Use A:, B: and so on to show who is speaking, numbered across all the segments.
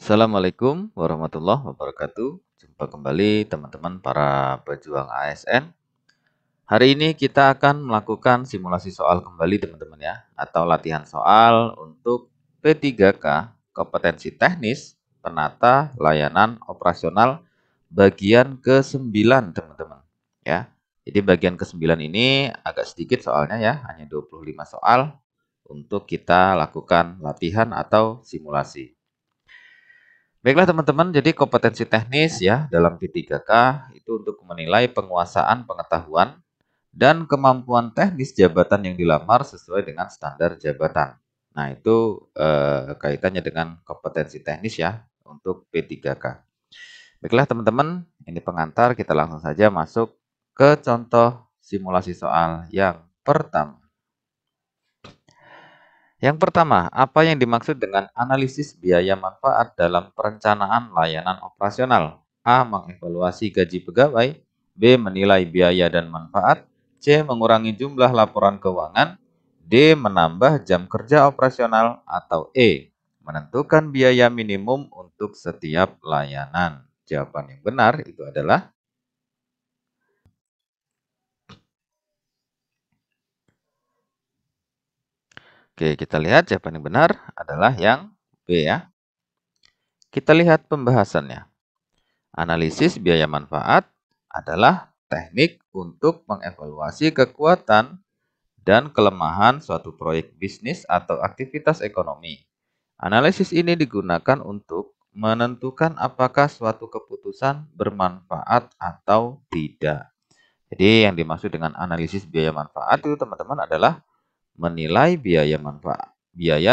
A: Assalamualaikum warahmatullahi wabarakatuh. Jumpa kembali teman-teman para pejuang ASN. Hari ini kita akan melakukan simulasi soal kembali teman-teman ya, atau latihan soal untuk P3K, kompetensi teknis, penata layanan operasional bagian ke-9 teman-teman ya. Jadi bagian ke-9 ini agak sedikit soalnya ya, hanya 25 soal untuk kita lakukan latihan atau simulasi. Baiklah teman-teman, jadi kompetensi teknis ya dalam P3K itu untuk menilai penguasaan pengetahuan dan kemampuan teknis jabatan yang dilamar sesuai dengan standar jabatan. Nah, itu kaitannya dengan kompetensi teknis ya untuk P3K. Baiklah teman-teman, ini pengantar, kita langsung saja masuk ke contoh simulasi soal yang pertama. Yang pertama, apa yang dimaksud dengan analisis biaya manfaat dalam perencanaan layanan operasional? A. Mengevaluasi gaji pegawai. B. Menilai biaya dan manfaat. C. Mengurangi jumlah laporan keuangan. D. Menambah jam kerja operasional. Atau E. Menentukan biaya minimum untuk setiap layanan. Jawaban yang benar itu adalah Oke, kita lihat jawaban yang benar adalah yang B ya. Kita lihat pembahasannya. Analisis biaya manfaat adalah teknik untuk mengevaluasi kekuatan dan kelemahan suatu proyek bisnis atau aktivitas ekonomi. Analisis ini digunakan untuk menentukan apakah suatu keputusan bermanfaat atau tidak. Jadi yang dimaksud dengan analisis biaya manfaat itu teman-teman adalah menilai biaya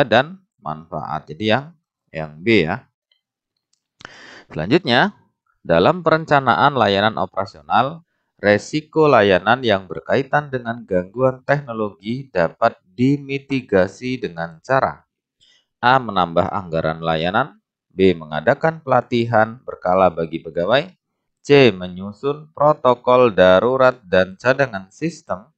A: dan manfaat. Jadi yang B ya. Selanjutnya, dalam perencanaan layanan operasional, resiko layanan yang berkaitan dengan gangguan teknologi dapat dimitigasi dengan cara A. Menambah anggaran layanan. B. Mengadakan pelatihan berkala bagi pegawai. C. Menyusun protokol darurat dan cadangan sistem.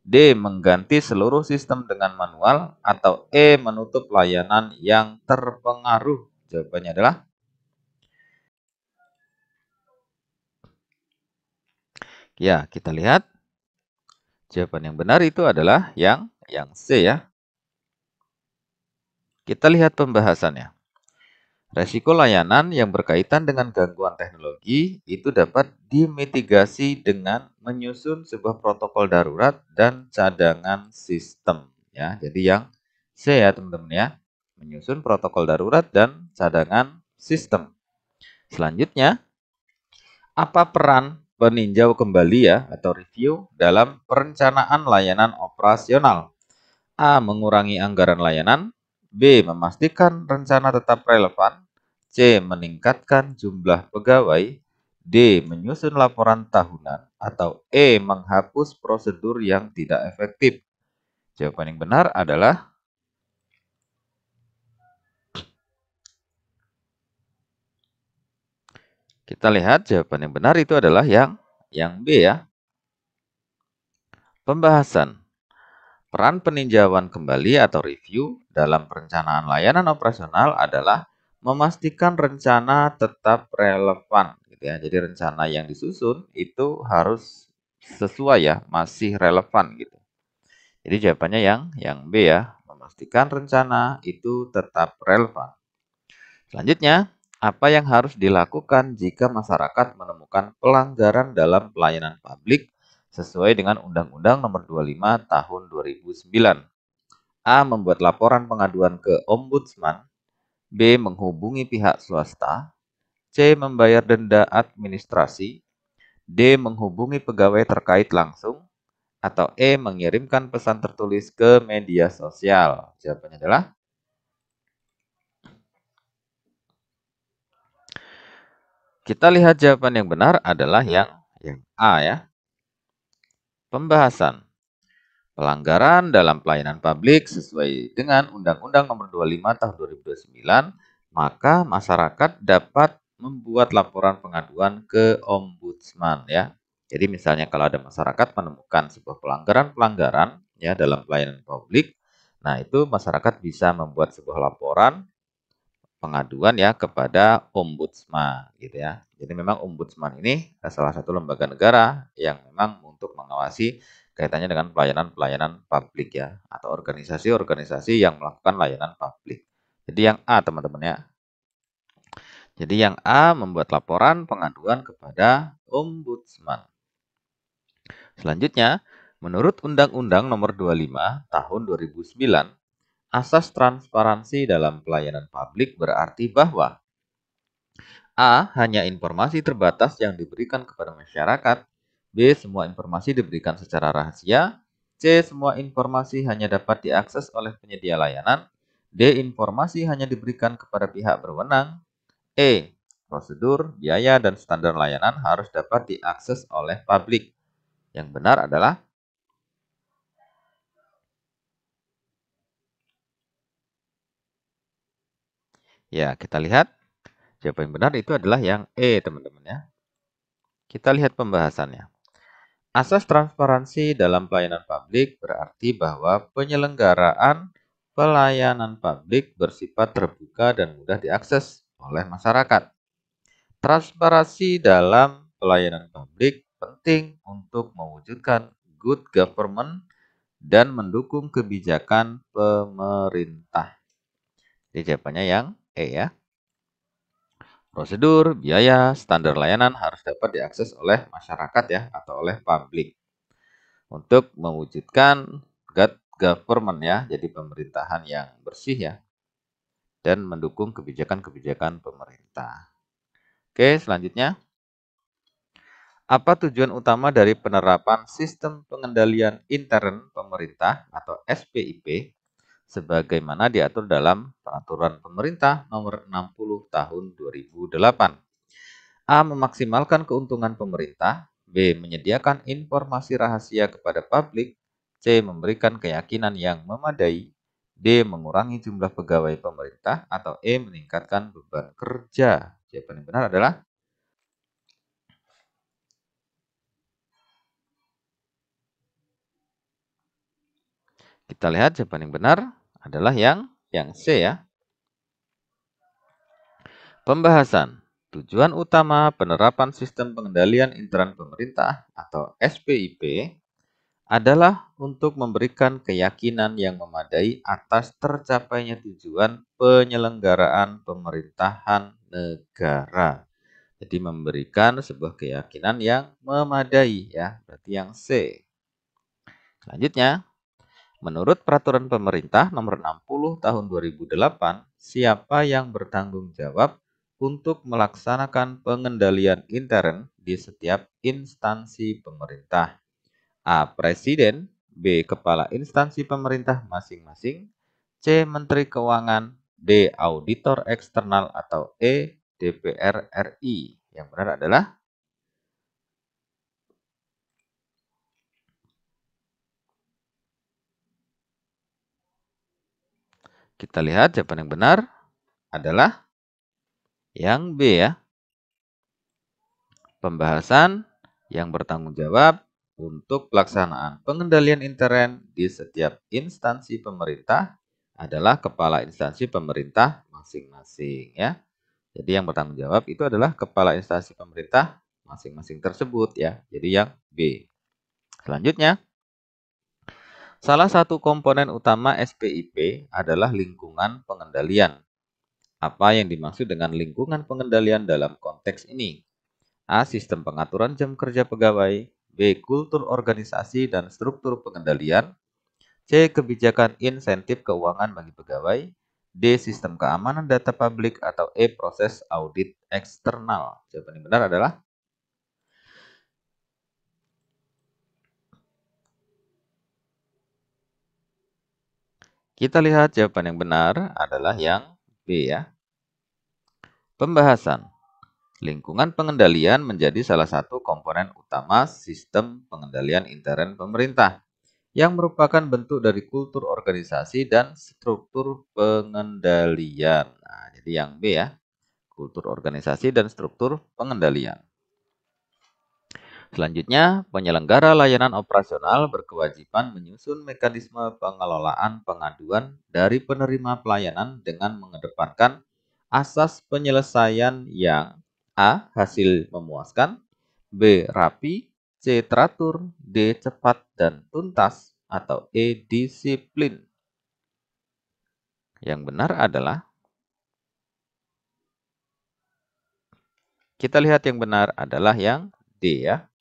A: D. Mengganti seluruh sistem dengan manual. Atau E. Menutup layanan yang terpengaruh. Jawabannya adalah ya, kita lihat. Jawaban yang benar itu adalah yang C ya. Kita lihat pembahasannya. Resiko layanan yang berkaitan dengan gangguan teknologi itu dapat dimitigasi dengan menyusun sebuah protokol darurat dan cadangan sistem ya. Jadi yang C ya teman-teman ya. Menyusun protokol darurat dan cadangan sistem. Selanjutnya, apa peran peninjau kembali ya atau review dalam perencanaan layanan operasional? A. Mengurangi anggaran layanan. B. Memastikan rencana tetap relevan. C. Meningkatkan jumlah pegawai. D. Menyusun laporan tahunan. Atau E. Menghapus prosedur yang tidak efektif. Jawaban yang benar adalah kita lihat jawaban yang benar itu adalah yang B ya. Pembahasan. Peran peninjauan kembali atau review dalam perencanaan layanan operasional adalah memastikan rencana tetap relevan gitu ya. Jadi rencana yang disusun itu harus sesuai ya, masih relevan gitu. Jadi jawabannya yang B ya, memastikan rencana itu tetap relevan. Selanjutnya, apa yang harus dilakukan jika masyarakat menemukan pelanggaran dalam pelayanan publik sesuai dengan Undang-Undang Nomor 25 Tahun 2009? A. Membuat laporan pengaduan ke Ombudsman. B. Menghubungi pihak swasta. C. Membayar denda administrasi. D. Menghubungi pegawai terkait langsung. Atau E. Mengirimkan pesan tertulis ke media sosial. Jawabannya adalah kita lihat jawaban yang benar adalah yang A ya. Pembahasan. Pelanggaran dalam pelayanan publik sesuai dengan Undang-Undang Nomor 25 Tahun 2009, maka masyarakat dapat membuat laporan pengaduan ke Ombudsman ya. Jadi misalnya kalau ada masyarakat menemukan sebuah pelanggaran-pelanggaran ya dalam pelayanan publik, nah itu masyarakat bisa membuat sebuah laporan pengaduan ya kepada ombudsman gitu ya. Jadi memang ombudsman ini salah satu lembaga negara yang memang untuk mengawasi kaitannya dengan pelayanan-pelayanan publik ya atau organisasi-organisasi yang melakukan layanan publik. Jadi yang A teman-teman ya. Jadi yang A membuat laporan pengaduan kepada ombudsman. Selanjutnya, menurut Undang-Undang Nomor 25 Tahun 2009, asas transparansi dalam pelayanan publik berarti bahwa A. Hanya informasi terbatas yang diberikan kepada masyarakat. B. Semua informasi diberikan secara rahasia. C. Semua informasi hanya dapat diakses oleh penyedia layanan. D. Informasi hanya diberikan kepada pihak berwenang. E. Prosedur, biaya, dan standar layanan harus dapat diakses oleh publik. Yang benar adalah ya, kita lihat jawaban yang benar itu adalah yang E, teman-teman ya. Kita lihat pembahasannya. Asas transparansi dalam pelayanan publik berarti bahwa penyelenggaraan pelayanan publik bersifat terbuka dan mudah diakses oleh masyarakat. Transparansi dalam pelayanan publik penting untuk mewujudkan good government dan mendukung kebijakan pemerintah. Jadi jawabannya yang E ya. Prosedur, biaya, standar layanan harus dapat diakses oleh masyarakat ya atau oleh publik untuk mewujudkan good government ya, jadi pemerintahan yang bersih ya dan mendukung kebijakan-kebijakan pemerintah. Oke, selanjutnya. Apa tujuan utama dari penerapan sistem pengendalian intern pemerintah atau SPIP sebagaimana diatur dalam Peraturan Pemerintah Nomor 60 Tahun 2008? A. Memaksimalkan keuntungan pemerintah. B. Menyediakan informasi rahasia kepada publik. C. Memberikan keyakinan yang memadai. D. Mengurangi jumlah pegawai pemerintah. Atau E. Meningkatkan beban kerja. Jawaban yang benar adalah kita lihat jawaban yang benar adalah yang C ya. Pembahasan. Tujuan utama penerapan sistem pengendalian intern pemerintah atau SPIP adalah untuk memberikan keyakinan yang memadai atas tercapainya tujuan penyelenggaraan pemerintahan negara. Jadi memberikan sebuah keyakinan yang memadai ya, berarti yang C. Selanjutnya, menurut Peraturan Pemerintah Nomor 60 Tahun 2008, siapa yang bertanggung jawab untuk melaksanakan pengendalian intern di setiap instansi pemerintah? A. Presiden. B. Kepala instansi pemerintah masing-masing. C. Menteri Keuangan. D. Auditor eksternal atau E. DPR RI. Yang benar adalah kita lihat jawaban yang benar adalah yang B ya. Pembahasan yang bertanggung jawab untuk pelaksanaan pengendalian intern di setiap instansi pemerintah adalah kepala instansi pemerintah masing-masing ya. Jadi yang bertanggung jawab itu adalah kepala instansi pemerintah masing-masing tersebut ya. Jadi yang B. Selanjutnya, salah satu komponen utama SPIP adalah lingkungan pengendalian. Apa yang dimaksud dengan lingkungan pengendalian dalam konteks ini? A. Sistem pengaturan jam kerja pegawai. B. Kultur organisasi dan struktur pengendalian. C. Kebijakan insentif keuangan bagi pegawai. D. Sistem keamanan data publik. Atau E. Proses audit eksternal. Jawaban yang benar adalah kita lihat jawaban yang benar adalah yang B ya. Pembahasan. Lingkungan pengendalian menjadi salah satu komponen utama sistem pengendalian intern pemerintah yang merupakan bentuk dari kultur organisasi dan struktur pengendalian. Nah, jadi yang B ya, kultur organisasi dan struktur pengendalian. Selanjutnya, penyelenggara layanan operasional berkewajiban menyusun mekanisme pengelolaan pengaduan dari penerima pelayanan dengan mengedepankan asas penyelesaian yang A. Hasil memuaskan, B. Rapi, C. Teratur, D. Cepat dan tuntas, atau E. Disiplin. Yang benar adalah, kita lihat yang benar adalah yang D ya.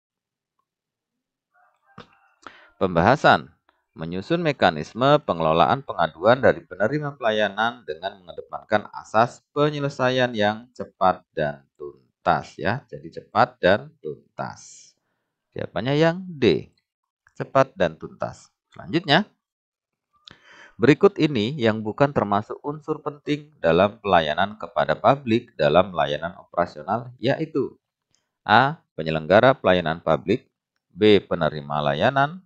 A: Pembahasan. Menyusun mekanisme pengelolaan pengaduan dari penerima pelayanan dengan mengedepankan asas penyelesaian yang cepat dan tuntas ya. Jadi cepat dan tuntas. Jawabannya yang D. Cepat dan tuntas. Selanjutnya, berikut ini yang bukan termasuk unsur penting dalam pelayanan kepada publik dalam layanan operasional, yaitu A. Penyelenggara pelayanan publik, B. Penerima layanan,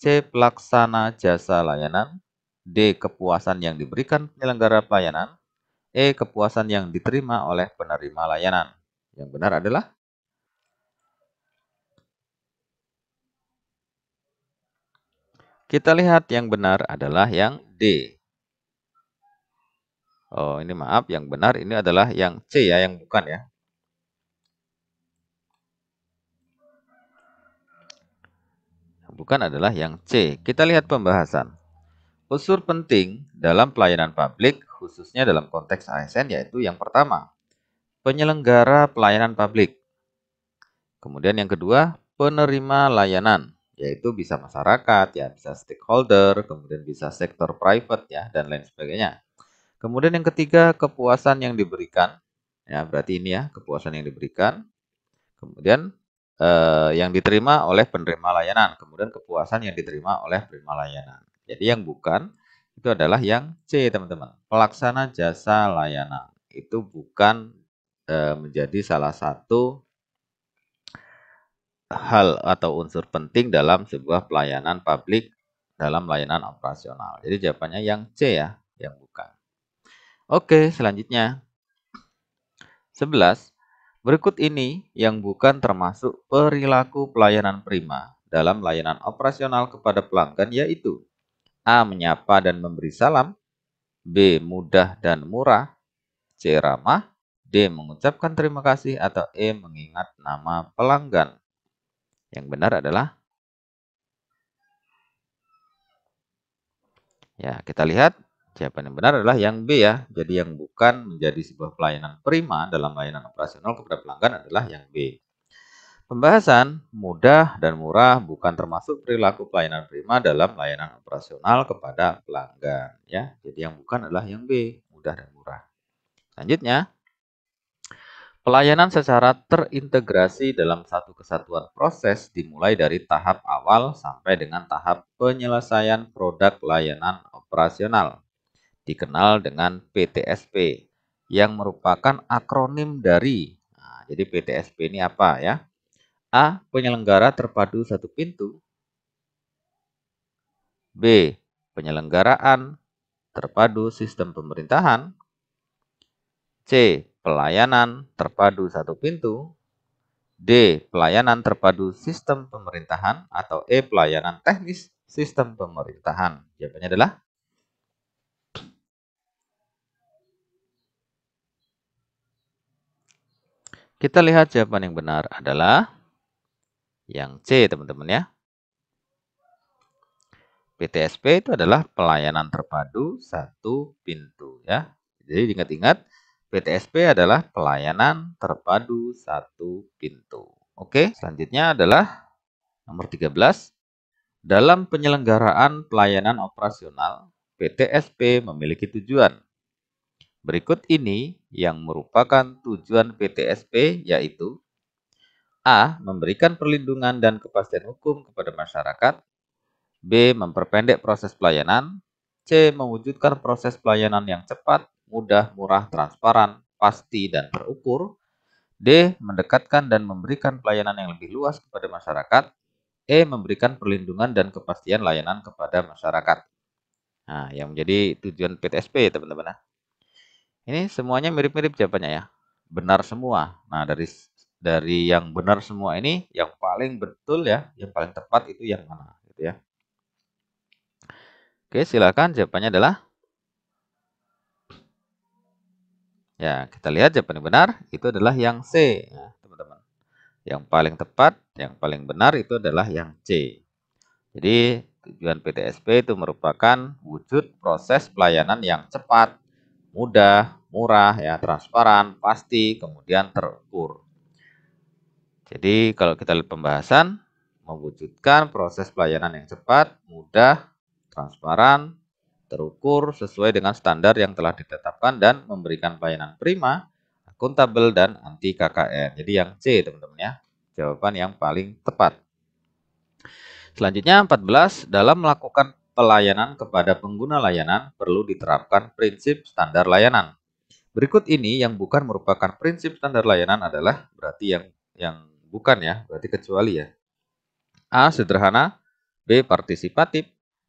A: C. Pelaksana jasa layanan, D. Kepuasan yang diberikan penyelenggara pelayanan, E. Kepuasan yang diterima oleh penerima layanan. Yang benar adalah, kita lihat yang benar adalah yang D. Oh, ini maaf, yang benar ini adalah yang C ya, yang bukan ya. Yang bukan adalah yang C. Kita lihat pembahasan. Unsur penting dalam pelayanan publik, khususnya dalam konteks ASN, yaitu yang pertama, penyelenggara pelayanan publik. Kemudian yang kedua, penerima layanan, yaitu bisa masyarakat, ya, bisa stakeholder, kemudian bisa sektor private, ya, dan lain sebagainya. Kemudian yang ketiga, kepuasan yang diberikan, ya, berarti ini ya, kepuasan yang diberikan. Kemudian yang diterima oleh penerima layanan, kemudian kepuasan yang diterima oleh penerima layanan. Jadi yang bukan itu adalah yang C, teman-teman. Pelaksana jasa layanan itu bukan menjadi salah satu hal atau unsur penting dalam sebuah pelayanan publik dalam layanan operasional. Jadi jawabannya yang C ya, yang bukan. Oke, selanjutnya 11. Berikut ini yang bukan termasuk perilaku pelayanan prima dalam layanan operasional kepada pelanggan, yaitu A. Menyapa dan memberi salam, B. Mudah dan murah, C. Ramah, D. Mengucapkan terima kasih, atau E. Mengingat nama pelanggan. Yang benar adalah, ya, kita lihat jawaban yang benar adalah yang B ya. Jadi yang bukan menjadi sebuah pelayanan prima dalam layanan operasional kepada pelanggan adalah yang B. Pembahasan mudah dan murah bukan termasuk perilaku pelayanan prima dalam layanan operasional kepada pelanggan ya. Jadi yang bukan adalah yang B, mudah dan murah. Selanjutnya, pelayanan secara terintegrasi dalam satu kesatuan proses dimulai dari tahap awal sampai dengan tahap penyelesaian produk layanan operasional, dikenal dengan PTSP, yang merupakan akronim dari, nah, jadi PTSP ini apa ya? A. Penyelenggara terpadu satu pintu, B. Penyelenggaraan terpadu sistem pemerintahan, C. Pelayanan terpadu satu pintu, D. Pelayanan terpadu sistem pemerintahan, atau E. Pelayanan teknis sistem pemerintahan. Jawabannya adalah, kita lihat jawaban yang benar adalah yang C, teman-teman ya. PTSP itu adalah pelayanan terpadu satu pintu ya. Jadi ingat-ingat, PTSP adalah pelayanan terpadu satu pintu. Oke, selanjutnya adalah nomor 13. Dalam penyelenggaraan pelayanan operasional, PTSP memiliki tujuan. Berikut ini yang merupakan tujuan PTSP, yaitu A. Memberikan perlindungan dan kepastian hukum kepada masyarakat, B. Memperpendek proses pelayanan, C. Mewujudkan proses pelayanan yang cepat, mudah, murah, transparan, pasti, dan terukur, D. Mendekatkan dan memberikan pelayanan yang lebih luas kepada masyarakat, E. Memberikan perlindungan dan kepastian layanan kepada masyarakat. Nah, yang menjadi tujuan PTSP, teman-teman. Ini semuanya mirip-mirip jawabannya ya. Benar semua. Nah, dari yang benar semua ini, yang paling betul ya, yang paling tepat itu yang mana, gitu ya. Oke, silakan jawabannya adalah Ya, kita lihat jawaban yang benar itu adalah yang C, ya, teman-teman. Yang paling tepat, yang paling benar itu adalah yang C. Jadi, tujuan PTSP itu merupakan wujud proses pelayanan yang cepat, mudah, murah, ya, transparan, pasti, kemudian terukur. Jadi, kalau kita lihat pembahasan, mewujudkan proses pelayanan yang cepat, mudah, transparan, terukur sesuai dengan standar yang telah ditetapkan dan memberikan pelayanan prima, akuntabel, dan anti KKN. Jadi yang C, teman-teman ya, jawaban yang paling tepat. Selanjutnya 14, dalam melakukan pelayanan kepada pengguna layanan perlu diterapkan prinsip standar layanan. Berikut ini yang bukan merupakan prinsip standar layanan adalah berarti yang bukan ya, berarti kecuali ya. A. Sederhana, B. Partisipatif,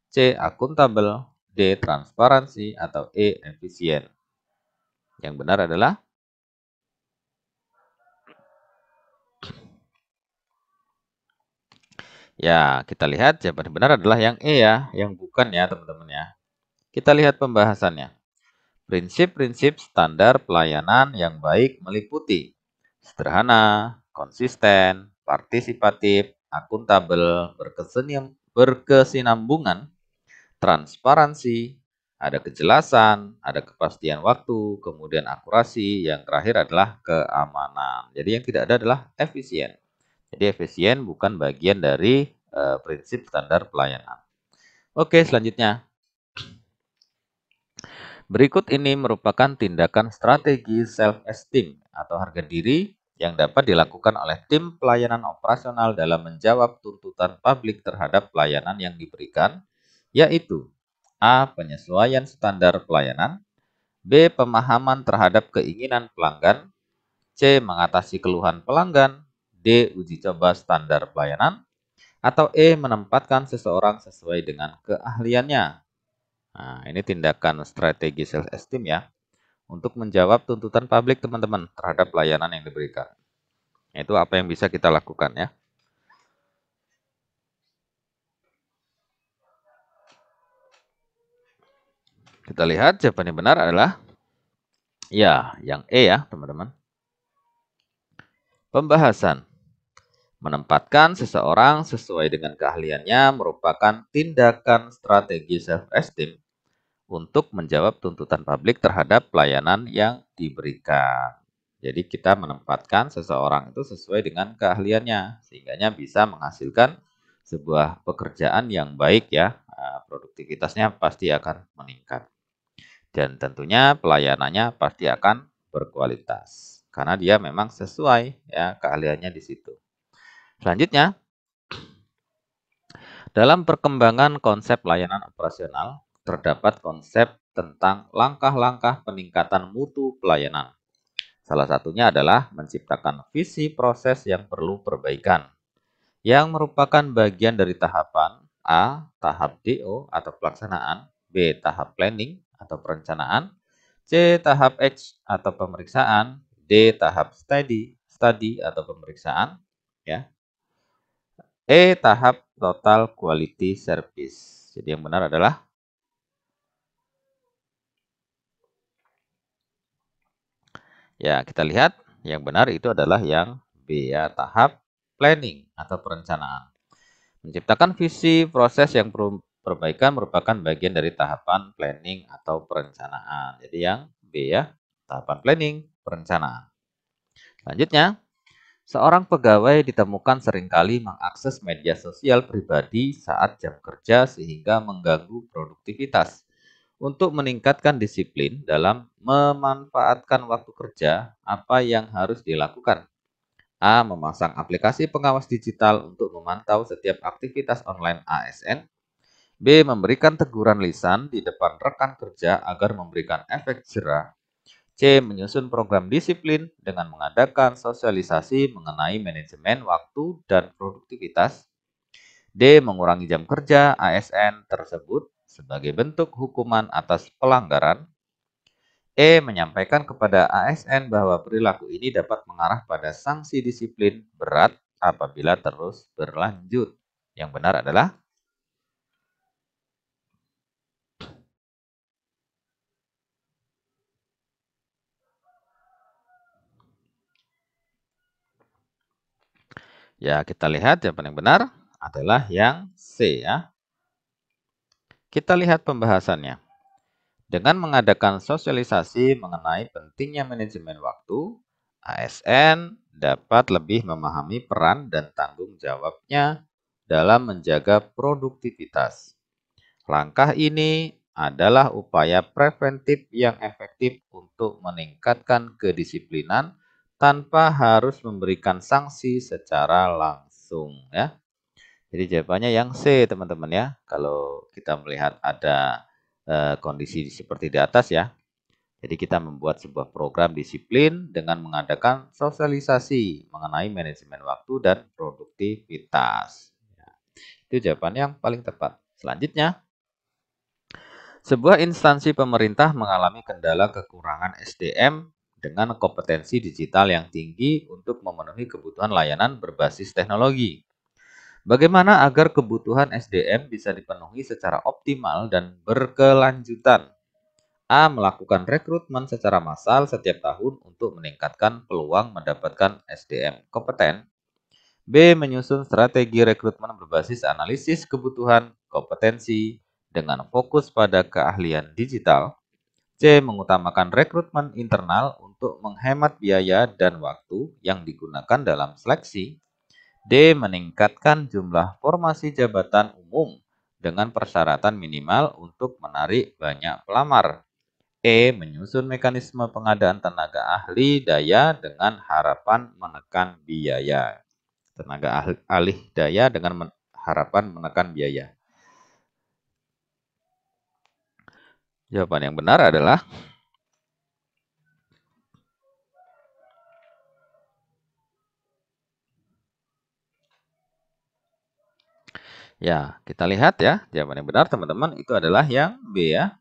A: C. Akuntabel, D. Transparansi, atau E. Efisien. Yang benar adalah ya, kita lihat jawaban yang benar adalah yang E ya, yang bukan ya teman-teman ya. Kita lihat pembahasannya. Prinsip-prinsip standar pelayanan yang baik meliputi sederhana, konsisten, partisipatif, akuntabel, berkesinambungan, transparansi, ada kejelasan, ada kepastian waktu, kemudian akurasi, yang terakhir adalah keamanan. Jadi yang tidak ada adalah efisien. Jadi efisien bukan bagian dari prinsip standar pelayanan. Oke, selanjutnya. Berikut ini merupakan tindakan strategi self-esteem atau harga diri yang dapat dilakukan oleh tim pelayanan operasional dalam menjawab tuntutan publik terhadap pelayanan yang diberikan, yaitu A. Penyesuaian standar pelayanan, B. Pemahaman terhadap keinginan pelanggan, C. Mengatasi keluhan pelanggan, D. Uji coba standar pelayanan, atau E. Menempatkan seseorang sesuai dengan keahliannya. Nah, ini tindakan strategi self-esteem ya, untuk menjawab tuntutan publik teman-teman terhadap layanan yang diberikan. Itu apa yang bisa kita lakukan ya. Kita lihat jawaban yang benar adalah ya, yang E ya teman-teman. Pembahasan. Menempatkan seseorang sesuai dengan keahliannya merupakan tindakan strategi self-esteem untuk menjawab tuntutan publik terhadap pelayanan yang diberikan. Jadi kita menempatkan seseorang itu sesuai dengan keahliannya, sehingga bisa menghasilkan sebuah pekerjaan yang baik ya, produktivitasnya pasti akan meningkat. Dan tentunya pelayanannya pasti akan berkualitas, karena dia memang sesuai ya keahliannya di situ. Selanjutnya, dalam perkembangan konsep layanan operasional, terdapat konsep tentang langkah-langkah peningkatan mutu pelayanan. Salah satunya adalah menciptakan visi proses yang perlu perbaikan, yang merupakan bagian dari tahapan A. Tahap DO atau pelaksanaan, B. Tahap planning atau perencanaan, C. Tahap H atau pemeriksaan, D. Tahap study atau pemeriksaan, ya. E. Tahap total quality service. Jadi yang benar adalah ya, kita lihat yang benar itu adalah yang B ya, tahap planning atau perencanaan. Menciptakan visi proses yang perlu perbaikan merupakan bagian dari tahapan planning atau perencanaan. Jadi yang B ya, tahapan planning, perencanaan. Selanjutnya, seorang pegawai ditemukan seringkali mengakses media sosial pribadi saat jam kerja sehingga mengganggu produktivitas. Untuk meningkatkan disiplin dalam memanfaatkan waktu kerja, apa yang harus dilakukan? A. Memasang aplikasi pengawas digital untuk memantau setiap aktivitas online ASN. B. Memberikan teguran lisan di depan rekan kerja agar memberikan efek jera. C. Menyusun program disiplin dengan mengadakan sosialisasi mengenai manajemen waktu dan produktivitas. D. Mengurangi jam kerja ASN tersebut sebagai bentuk hukuman atas pelanggaran. E. Menyampaikan kepada ASN bahwa perilaku ini dapat mengarah pada sanksi disiplin berat apabila terus berlanjut. Yang benar adalah Ya, kita lihat jawaban yang benar adalah yang C ya. Kita lihat pembahasannya. Dengan mengadakan sosialisasi mengenai pentingnya manajemen waktu, ASN dapat lebih memahami peran dan tanggung jawabnya dalam menjaga produktivitas. Langkah ini adalah upaya preventif yang efektif untuk meningkatkan kedisiplinan tanpa harus memberikan sanksi secara langsung ya. Jadi jawabannya yang C, teman-teman ya. Kalau kita melihat ada kondisi seperti di atas ya. Jadi kita membuat sebuah program disiplin dengan mengadakan sosialisasi mengenai manajemen waktu dan produktivitas. Ya, itu jawaban yang paling tepat. Selanjutnya, sebuah instansi pemerintah mengalami kendala kekurangan SDM dengan kompetensi digital yang tinggi untuk memenuhi kebutuhan layanan berbasis teknologi. Bagaimana agar kebutuhan SDM bisa dipenuhi secara optimal dan berkelanjutan? A. Melakukan rekrutmen secara massal setiap tahun untuk meningkatkan peluang mendapatkan SDM kompeten. B. Menyusun strategi rekrutmen berbasis analisis kebutuhan kompetensi dengan fokus pada keahlian digital. C. Mengutamakan rekrutmen internal untuk menghemat biaya dan waktu yang digunakan dalam seleksi. D. Meningkatkan jumlah formasi jabatan umum dengan persyaratan minimal untuk menarik banyak pelamar. E. Menyusun mekanisme pengadaan tenaga ahli daya dengan harapan menekan biaya. Tenaga ahli daya dengan harapan menekan biaya. Jawaban yang benar adalah ya, kita lihat ya. Jawaban yang benar teman-teman itu adalah yang B ya.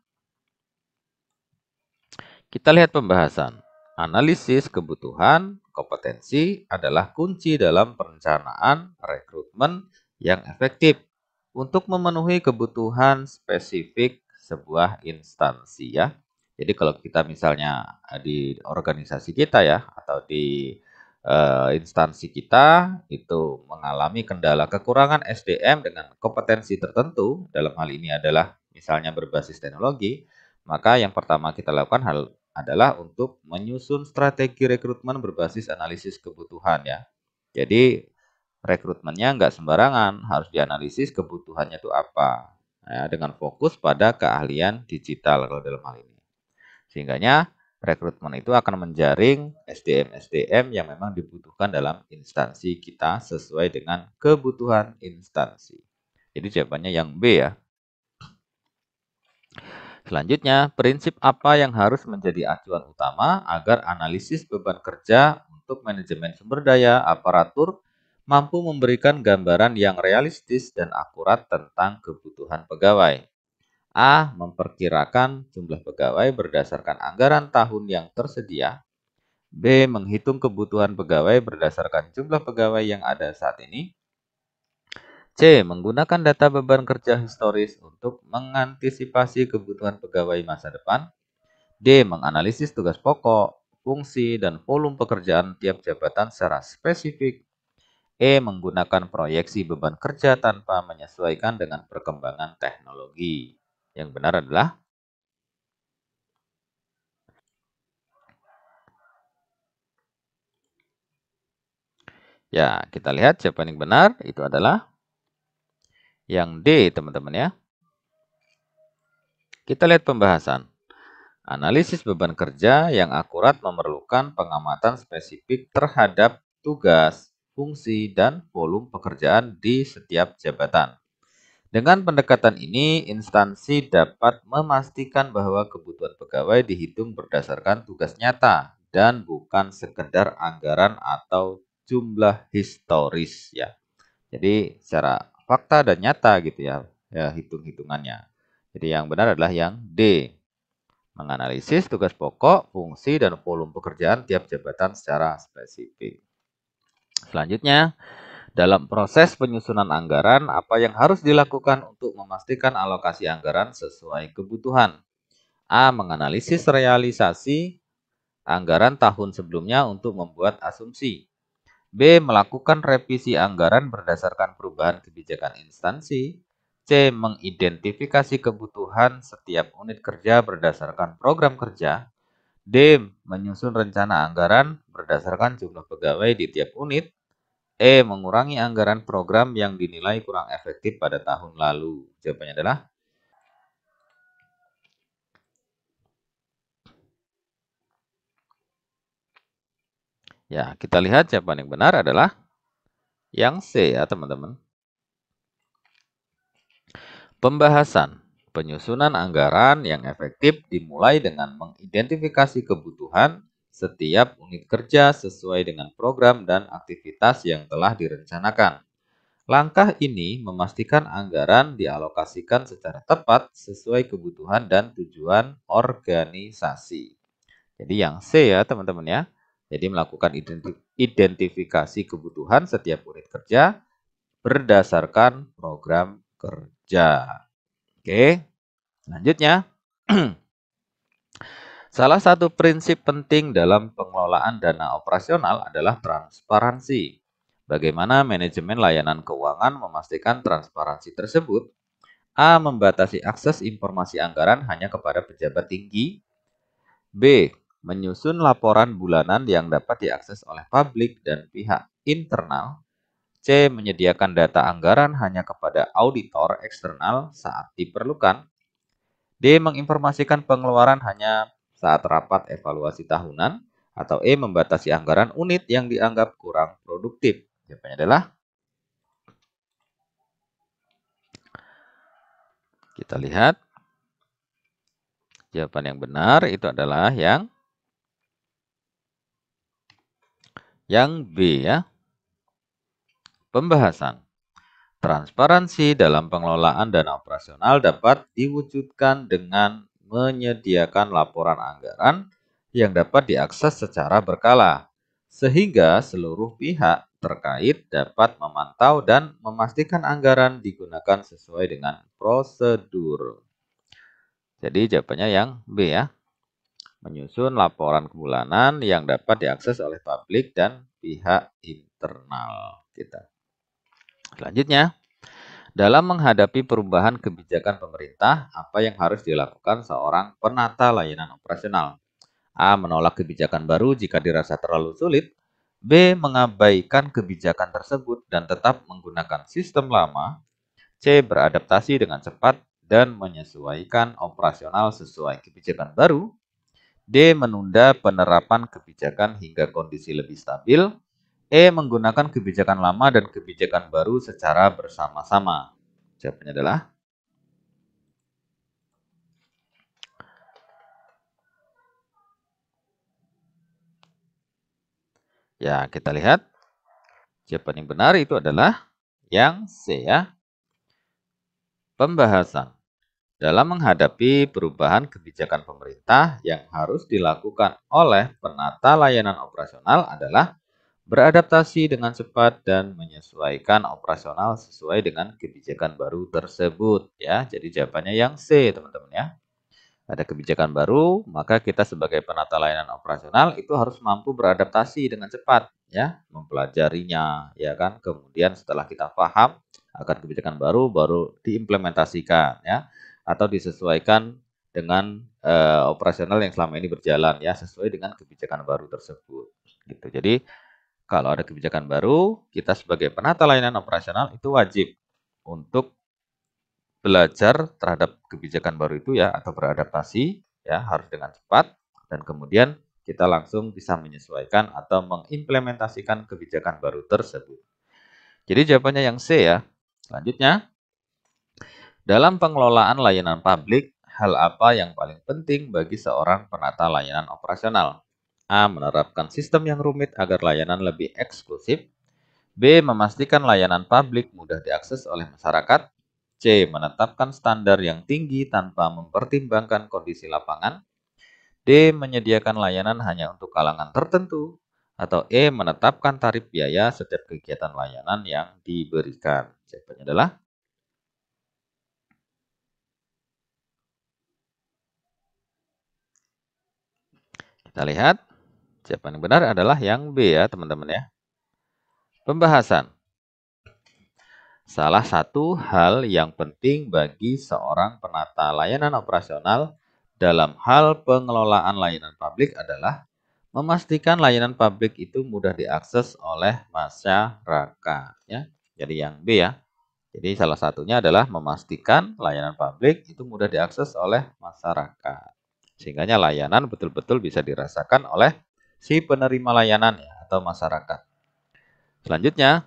A: Kita lihat pembahasan. Analisis kebutuhan kompetensi adalah kunci dalam perencanaan rekrutmen yang efektif untuk memenuhi kebutuhan spesifik sebuah instansi ya. Jadi kalau kita misalnya di organisasi kita ya atau di instansi kita itu mengalami kendala kekurangan SDM dengan kompetensi tertentu, dalam hal ini adalah misalnya berbasis teknologi, maka yang pertama kita lakukan adalah untuk menyusun strategi rekrutmen berbasis analisis kebutuhan ya. Jadi rekrutmennya nggak sembarangan, harus dianalisis kebutuhannya itu apa. Ya, dengan fokus pada keahlian digital kalau dalam hal ini. Sehingganya rekrutmen itu akan menjaring SDM-SDM yang memang dibutuhkan dalam instansi kita sesuai dengan kebutuhan instansi. Jadi jawabannya yang B ya. Selanjutnya, prinsip apa yang harus menjadi acuan utama agar analisis beban kerja untuk manajemen sumber daya aparatur mampu memberikan gambaran yang realistis dan akurat tentang kebutuhan pegawai. A. Memperkirakan jumlah pegawai berdasarkan anggaran tahun yang tersedia. B. Menghitung kebutuhan pegawai berdasarkan jumlah pegawai yang ada saat ini. C. Menggunakan data beban kerja historis untuk mengantisipasi kebutuhan pegawai masa depan. D. Menganalisis tugas pokok, fungsi, dan volume pekerjaan tiap jabatan secara spesifik. E. Menggunakan proyeksi beban kerja tanpa menyesuaikan dengan perkembangan teknologi. Yang benar adalah ya, kita lihat jawaban yang benar itu adalah yang D, teman-teman ya. Kita lihat pembahasan. Analisis beban kerja yang akurat memerlukan pengamatan spesifik terhadap tugas, fungsi, dan volume pekerjaan di setiap jabatan. Dengan pendekatan ini, instansi dapat memastikan bahwa kebutuhan pegawai dihitung berdasarkan tugas nyata dan bukan sekedar anggaran atau jumlah historis ya. Jadi secara fakta dan nyata gitu ya, ya hitung-hitungannya. Jadi yang benar adalah yang D. Menganalisis tugas pokok, fungsi, dan volume pekerjaan tiap jabatan secara spesifik. Selanjutnya, dalam proses penyusunan anggaran, apa yang harus dilakukan untuk memastikan alokasi anggaran sesuai kebutuhan? A. Menganalisis realisasi anggaran tahun sebelumnya untuk membuat asumsi. B. Melakukan revisi anggaran berdasarkan perubahan kebijakan instansi. C. Mengidentifikasi kebutuhan setiap unit kerja berdasarkan program kerja. D. Menyusun rencana anggaran berdasarkan jumlah pegawai di tiap unit. E. Mengurangi anggaran program yang dinilai kurang efektif pada tahun lalu. Jawabannya adalah ya, kita lihat jawaban yang benar adalah yang C ya, teman-teman. Pembahasan. Penyusunan anggaran yang efektif dimulai dengan mengidentifikasi kebutuhan setiap unit kerja sesuai dengan program dan aktivitas yang telah direncanakan. Langkah ini memastikan anggaran dialokasikan secara tepat sesuai kebutuhan dan tujuan organisasi. Jadi yang C ya, teman-teman ya. Jadi melakukan identifikasi kebutuhan setiap unit kerja berdasarkan program kerja. Oke, selanjutnya. Salah satu prinsip penting dalam pengelolaan dana operasional adalah transparansi. Bagaimana manajemen layanan keuangan memastikan transparansi tersebut? A. Membatasi akses informasi anggaran hanya kepada pejabat tinggi. B. Menyusun laporan bulanan yang dapat diakses oleh publik dan pihak internal. C. Menyediakan data anggaran hanya kepada auditor eksternal saat diperlukan. D. Menginformasikan pengeluaran hanya saat rapat evaluasi tahunan. Atau E. Membatasi anggaran unit yang dianggap kurang produktif. Jawabannya adalah, kita lihat, jawaban yang benar itu adalah yang B ya. Pembahasan. Transparansi dalam pengelolaan dana operasional dapat diwujudkan dengan menyediakan laporan anggaran yang dapat diakses secara berkala, sehingga seluruh pihak terkait dapat memantau dan memastikan anggaran digunakan sesuai dengan prosedur. Jadi jawabannya yang B ya, menyusun laporan bulanan yang dapat diakses oleh publik dan pihak internal kita. Selanjutnya, dalam menghadapi perubahan kebijakan pemerintah, apa yang harus dilakukan seorang penata layanan operasional? A. Menolak kebijakan baru jika dirasa terlalu sulit. B. Mengabaikan kebijakan tersebut dan tetap menggunakan sistem lama. C. Beradaptasi dengan cepat dan menyesuaikan operasional sesuai kebijakan baru. D. Menunda penerapan kebijakan hingga kondisi lebih stabil. E. Menggunakan kebijakan lama dan kebijakan baru secara bersama-sama. Jawabannya adalah ya, kita lihat jawaban yang benar itu adalah yang C ya. Pembahasan. Dalam menghadapi perubahan kebijakan pemerintah yang harus dilakukan oleh penata layanan operasional adalah beradaptasi dengan cepat dan menyesuaikan operasional sesuai dengan kebijakan baru tersebut ya. Jadi jawabannya yang C, teman-teman ya. Ada kebijakan baru, maka kita sebagai penata layanan operasional itu harus mampu beradaptasi dengan cepat ya, mempelajarinya ya kan. Kemudian setelah kita paham akan kebijakan baru diimplementasikan ya, atau disesuaikan dengan operasional yang selama ini berjalan ya, sesuai dengan kebijakan baru tersebut gitu. Jadi kalau ada kebijakan baru, kita sebagai penata layanan operasional itu wajib untuk belajar terhadap kebijakan baru itu ya, atau beradaptasi ya, harus dengan cepat, dan kemudian kita langsung bisa menyesuaikan atau mengimplementasikan kebijakan baru tersebut. Jadi jawabannya yang C ya. Selanjutnya, dalam pengelolaan layanan publik, hal apa yang paling penting bagi seorang penata layanan operasional? A. Menerapkan sistem yang rumit agar layanan lebih eksklusif. B. Memastikan layanan publik mudah diakses oleh masyarakat. C. Menetapkan standar yang tinggi tanpa mempertimbangkan kondisi lapangan. D. Menyediakan layanan hanya untuk kalangan tertentu. Atau E. Menetapkan tarif biaya setiap kegiatan layanan yang diberikan. Jawabannya adalah, kita lihat, jawaban yang benar adalah yang B ya, teman-teman ya. Pembahasan. Salah satu hal yang penting bagi seorang penata layanan operasional dalam hal pengelolaan layanan publik adalah memastikan layanan publik itu mudah diakses oleh masyarakat, ya. Jadi yang B ya. Jadi salah satunya adalah memastikan layanan publik itu mudah diakses oleh masyarakat. Sehingga layanan betul-betul bisa dirasakan oleh si penerima layanan ya, atau masyarakat. Selanjutnya,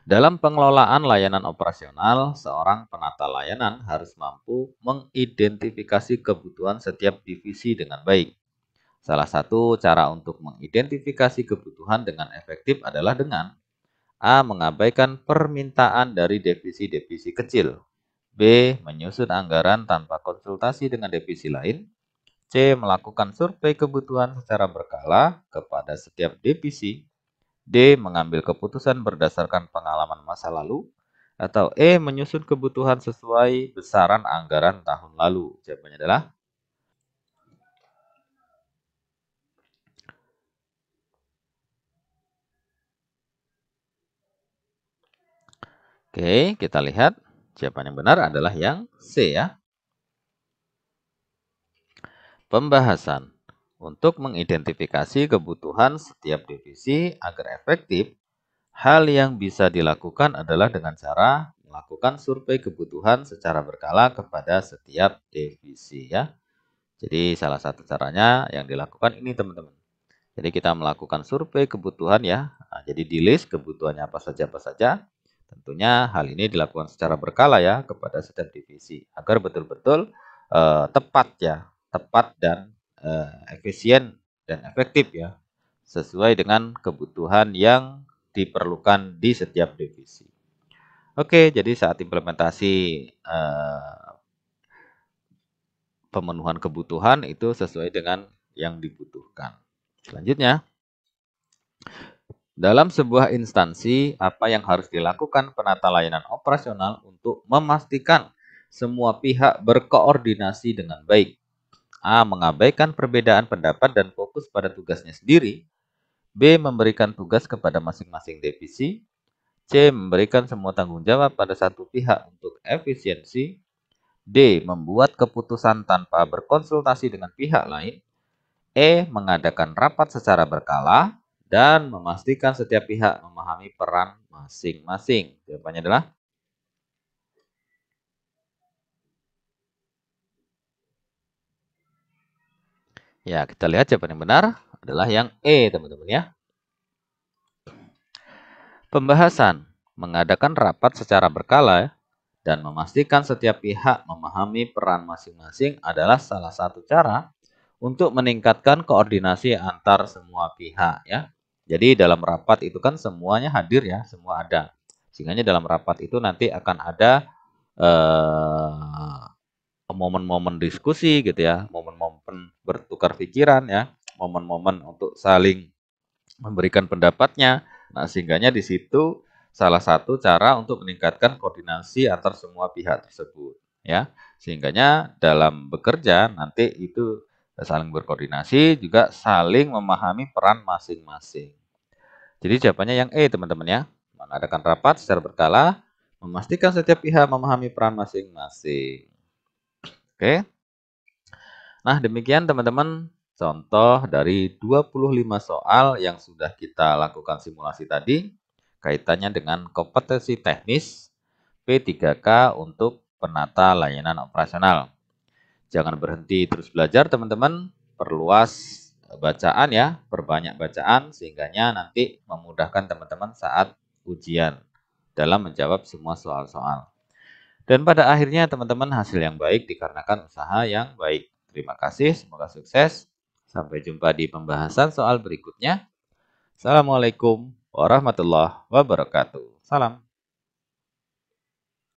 A: dalam pengelolaan layanan operasional, seorang penata layanan harus mampu mengidentifikasi kebutuhan setiap divisi dengan baik. Salah satu cara untuk mengidentifikasi kebutuhan dengan efektif adalah dengan A. Mengabaikan permintaan dari divisi-divisi kecil. B. Menyusun anggaran tanpa konsultasi dengan divisi lain. C. Melakukan survei kebutuhan secara berkala kepada setiap divisi. D. Mengambil keputusan berdasarkan pengalaman masa lalu. Atau E. Menyusun kebutuhan sesuai besaran anggaran tahun lalu. Jawabannya adalah Oke, kita lihat jawaban yang benar adalah yang C ya. Pembahasan. Untuk mengidentifikasi kebutuhan setiap divisi agar efektif, hal yang bisa dilakukan adalah dengan cara melakukan survei kebutuhan secara berkala kepada setiap divisi ya. Jadi salah satu caranya yang dilakukan ini teman-teman. Jadi kita melakukan survei kebutuhan ya. Nah, jadi di list kebutuhannya apa saja. Tentunya hal ini dilakukan secara berkala ya kepada setiap divisi agar betul-betul tepat ya, tepat dan efisien dan efektif ya, sesuai dengan kebutuhan yang diperlukan di setiap divisi. Oke, jadi saat implementasi pemenuhan kebutuhan itu sesuai dengan yang dibutuhkan. Selanjutnya, dalam sebuah instansi, apa yang harus dilakukan penata layanan operasional untuk memastikan semua pihak berkoordinasi dengan baik? A. Mengabaikan perbedaan pendapat dan fokus pada tugasnya sendiri. B. Memberikan tugas kepada masing-masing divisi. C. Memberikan semua tanggung jawab pada satu pihak untuk efisiensi. D. Membuat keputusan tanpa berkonsultasi dengan pihak lain. E. Mengadakan rapat secara berkala. Dan memastikan setiap pihak memahami peran masing-masing. Jawabannya adalah ya, kita lihat jawaban yang benar adalah yang E, teman-teman ya. Pembahasan. Mengadakan rapat secara berkala dan memastikan setiap pihak memahami peran masing-masing adalah salah satu cara untuk meningkatkan koordinasi antar semua pihak ya. Jadi dalam rapat itu kan semuanya hadir ya, semua ada. Sehingga dalam rapat itu nanti akan ada momen-momen diskusi gitu ya, momen-momen bertukar pikiran ya, momen-momen untuk saling memberikan pendapatnya. Nah, sehingganya di situ salah satu cara untuk meningkatkan koordinasi antar semua pihak tersebut ya. Sehingganya dalam bekerja nanti itu saling berkoordinasi juga saling memahami peran masing-masing. Jadi jawabannya yang E teman-teman ya. Mengadakan rapat secara berkala, memastikan setiap pihak memahami peran masing-masing. Oke. Nah, demikian teman-teman contoh dari 25 soal yang sudah kita lakukan simulasi tadi kaitannya dengan kompetensi teknis P3K untuk penata layanan operasional. Jangan berhenti terus belajar teman-teman, perluas bacaan ya, perbanyak bacaan sehingga nanti memudahkan teman-teman saat ujian dalam menjawab semua soal-soal. Dan pada akhirnya teman-teman hasil yang baik dikarenakan usaha yang baik. Terima kasih, semoga sukses. Sampai jumpa di pembahasan soal berikutnya. Assalamualaikum warahmatullahi wabarakatuh. Salam.